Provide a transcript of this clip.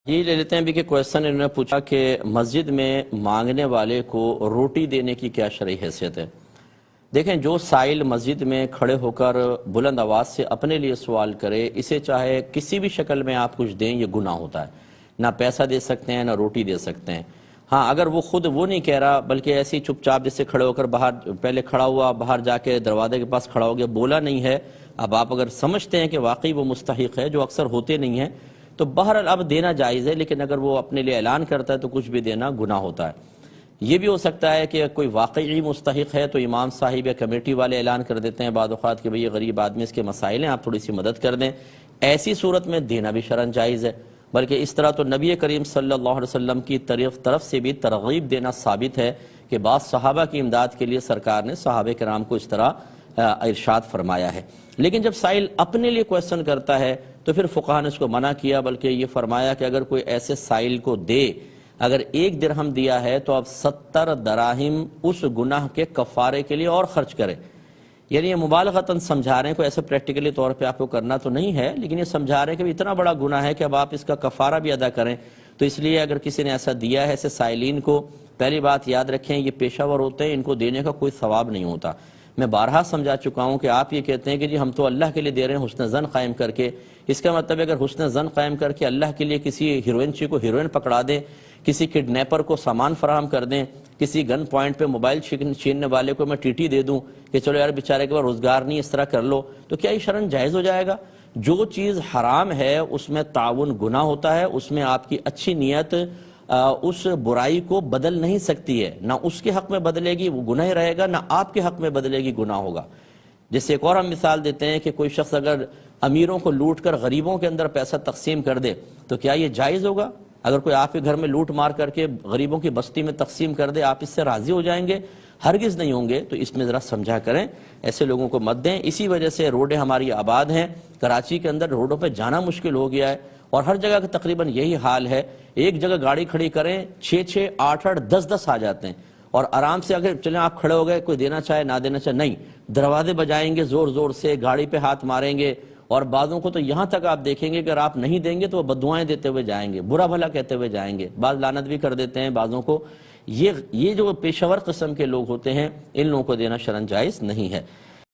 یہ لے لیتے ہیں بھی کہ کویسچن انہوں نے پوچھا کہ مسجد میں مانگنے والے کو روٹی دینے کی کیا شرعی حیثیت ہے۔ دیکھیں، جو سائل مسجد میں کھڑے ہو کر بلند آواز سے اپنے لیے سوال کرے، اسے چاہے کسی بھی شکل میں آپ کچھ دیں، یہ گناہ ہوتا ہے۔ نہ پیسہ دے سکتے ہیں، نہ روٹی دے سکتے ہیں۔ ہاں، اگر وہ خود وہ نہیں کہہ رہا بلکہ ایسی چپ چاپ جس سے کھڑے ہو کر باہر پہلے کھڑا ہوا، باہر جا کے دروازے کے پاس کھڑا ہو گیا، بولا نہیں ہے، اب آپ اگر سمجھتے ہیں کہ واقعی وہ مستحق ہے، جو اکثر ہوتے نہیں ہیں، تو بہرحال اب دینا جائز ہے، لیکن اگر وہ اپنے لیے اعلان کرتا ہے تو کچھ بھی دینا گناہ ہوتا ہے۔ یہ بھی ہو سکتا ہے کہ کوئی واقعی مستحق ہے تو امام صاحب یا کمیٹی والے اعلان کر دیتے ہیں بعض اوقات کہ بھئی یہ غریب آدمی، اس کے مسائل ہیں، آپ تھوڑی سی مدد کر دیں۔ ایسی صورت میں دینا بھی شرعاً جائز ہے، بلکہ اس طرح تو نبی کریم صلی اللہ علیہ وسلم کی طرف سے بھی ترغیب دینا ثابت ہے کہ بعض صحابہ کی امداد کے لیے سرکار نے صحابہ کرام کو اس طرح ارشاد فرمایا ہے۔ لیکن جب سائل اپنے لیے کویسچن کرتا ہے تو پھر فقہا نے اس کو منع کیا، بلکہ یہ فرمایا کہ اگر کوئی ایسے سائل کو دے، اگر 1 درہم دیا ہے تو اب 70 دراہم اس گناہ کے کفارے کے لیے اور خرچ کرے۔ یعنی یہ مبالغتاً سمجھا رہے ہیں، کوئی ایسے پریکٹیکلی طور پہ آپ کو کرنا تو نہیں ہے، لیکن یہ سمجھا رہے ہیں کہ اتنا بڑا گناہ ہے کہ اب آپ اس کا کفارہ بھی ادا کریں۔ تو اس لیے اگر کسی نے ایسا دیا ہے ایسے سائلین کو، پہلی بات یاد رکھیں یہ پیشہ ور ہوتے ہیں، ان کو دینے کا کوئی ثواب نہیں ہوتا۔ میں بارہا سمجھا چکا ہوں کہ آپ یہ کہتے ہیں کہ جی ہم تو اللہ کے لیے دے رہے ہیں حسن ظن قائم کر کے، اس کا مطلب اگر حسن ظن قائم کر کے اللہ کے لیے کسی ہیروئن چی کو ہیروئن پکڑا دیں، کسی کڈنیپر کو سامان فراہم کر دیں، کسی گن پوائنٹ پہ موبائل چھیننے والے کو میں ٹی دے دوں کہ چلو یار بیچارے کے بعد روزگار نہیں، اس طرح کر لو، تو کیا یہ شرعاً جائز ہو جائے گا؟ جو چیز حرام ہے اس میں تعاون گناہ ہوتا ہے، اس میں آپ کی اچھی نیت اس برائی کو بدل نہیں سکتی ہے، نہ اس کے حق میں بدلے گی وہ گناہ رہے گا، نہ آپ کے حق میں بدلے گی گناہ ہوگا۔ جس سے ایک اور ہم مثال دیتے ہیں کہ کوئی شخص اگر امیروں کو لوٹ کر غریبوں کے اندر پیسہ تقسیم کر دے تو کیا یہ جائز ہوگا؟ اگر کوئی آپ کے گھر میں لوٹ مار کر کے غریبوں کی بستی میں تقسیم کر دے، آپ اس سے راضی ہو جائیں گے؟ ہرگز نہیں ہوں گے۔ تو اس میں ذرا سمجھا کریں، ایسے لوگوں کو مت دیں۔ اسی وجہ سے روڈیں ہماری آباد ہیں، کراچی کے اندر روڈوں پہ جانا مشکل ہو گیا ہے، اور ہر جگہ کا تقریباً یہی حال ہے۔ ایک جگہ گاڑی کھڑی کریں 6 8 8 10 آ جاتے ہیں، اور آرام سے اگر چلیں آپ کھڑے ہو گئے، کوئی دینا چاہے نہ دینا چاہے، نہیں، دروازے بجائیں گے زور زور سے، گاڑی پہ ہاتھ ماریں گے، اور بعضوں کو تو یہاں تک آپ دیکھیں گے کہ اگر آپ نہیں دیں گے تو وہ بددعائیں دیتے ہوئے جائیں گے، برا بھلا کہتے ہوئے جائیں گے، بعض لعنت بھی کر دیتے ہیں بعضوں کو۔ یہ جو پیشہ ور قسم کے لوگ ہوتے ہیں، ان لوگوں کو دینا شرعاً جائز نہیں ہے۔